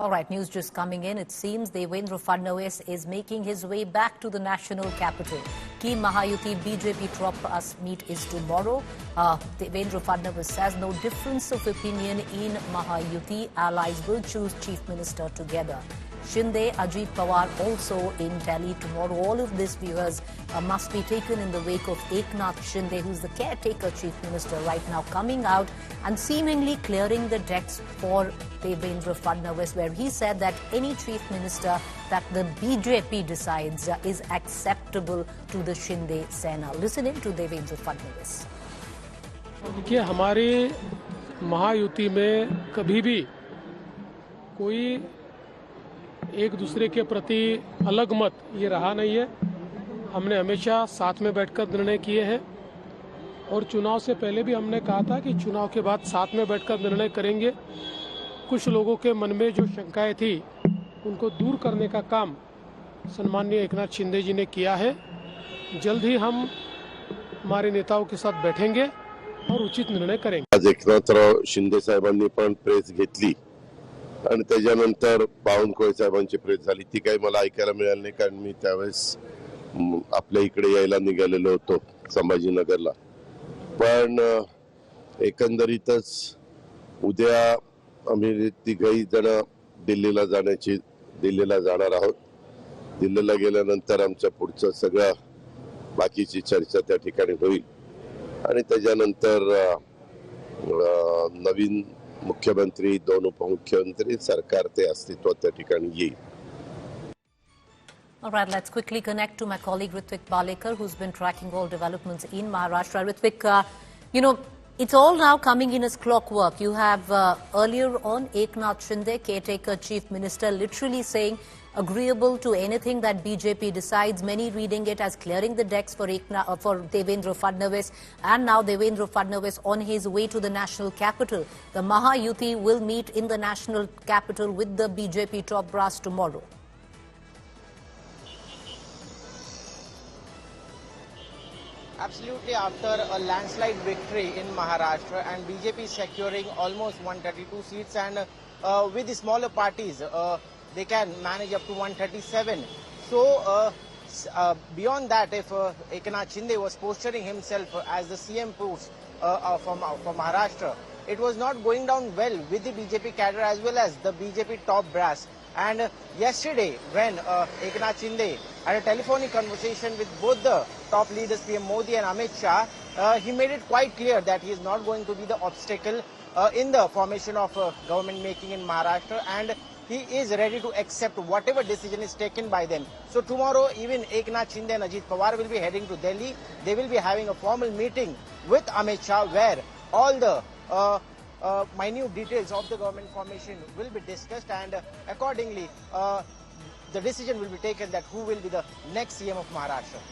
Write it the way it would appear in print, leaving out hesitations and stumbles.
All right, news just coming in. It seems Devendra Fadnavis is making his way back to the national capital. Key Mahayuti BJP top brass meet is tomorrow. Devendra Fadnavis says no difference of opinion in Mahayuti. Allies will choose chief minister together. Shinde, Ajit Pawar also in Delhi tomorrow. All of this, viewers, must be taken in the wake of Eknath Shinde, who's the caretaker chief minister right now, coming out and seemingly clearing the decks for Devendra Fadnavis, where he said that any chief minister that the BJP decides is acceptable to the Shinde Sena. Listen in to Devendra Fadnavis. देखिए, हमारी महायुति में कभी भी कोई एक दूसरे के प्रति अलग मत ये रहा नहीं है। हमने हमेशा साथ में बैठकर निर्णय किए हैं और चुनाव से पहले भी हमने कहा था कि चुनाव के बाद साथ में बैठकर निर्णय करेंगे। कुछ लोगों के मन में जो शंकाएं थी उनको दूर करने का काम सम्माननीय एकनाथ शिंदे जी ने किया है। जल्द ही हम हमारे नेताओं के साथ बैठेंगे और उचित निर्णय करेंगे। आज एकनाथराव शिंदे साहेबांनी पण प्रेस घेतली आणि त्याच्यानंतर बावनकुळे साहेबांची प्रेस झाली। ती काही मला ऐकायला मिळाली नाही, कारण मी त्यावेळेस आपल्या इकडे यायला निघालेलो होतो संभाजीनगरला। पण एकंदरीतच उद्या आम्ही तिघही जण दिल्लीला जाणार आहोत। दिल्लीला गेल्यानंतर आमच्या पुढचं सगळं बाकीची चर्चा त्या ठिकाणी होईल आणि त्याच्यानंतर नवीन मुख्यमंत्री, दोन उपमुख्यमंत्री, सरकार ते अस्तित्वात त्या ठिकाणी येईल। All right, let's quickly connect to my colleague Ritwik Balekar, who's been tracking all developments in Maharashtra. Ritwik, it's all now coming in as clockwork. You have earlier on Eknath Shinde, caretaker chief minister, literally saying agreeable to anything that BJP decides. Many reading it as clearing the decks for Devendra Fadnavis, and now Devendra Fadnavis on his way to the national capital. The Mahayuti will meet in the national capital with the BJP top brass tomorrow. Absolutely, after a landslide victory in Maharashtra and BJP securing almost 132 seats, and with the smaller parties, they can manage up to 137. So beyond that, if Eknath Shinde was posturing himself as the CM post for Maharashtra, it was not going down well with the BJP cadre as well as the BJP top brass. And yesterday, when Eknath Shinde had a telephonic conversation with both the top leaders, PM Modi and Amit Shah, he made it quite clear that he is not going to be the obstacle in the formation of government making in Maharashtra, and he is ready to accept whatever decision is taken by them. So tomorrow, even Eknath Shinde and Ajit Pawar will be heading to Delhi. They will be having a formal meeting with Amit Shah, where all the minute details of the government formation will be discussed, and accordingly the decision will be taken that who will be the next CM of Maharashtra.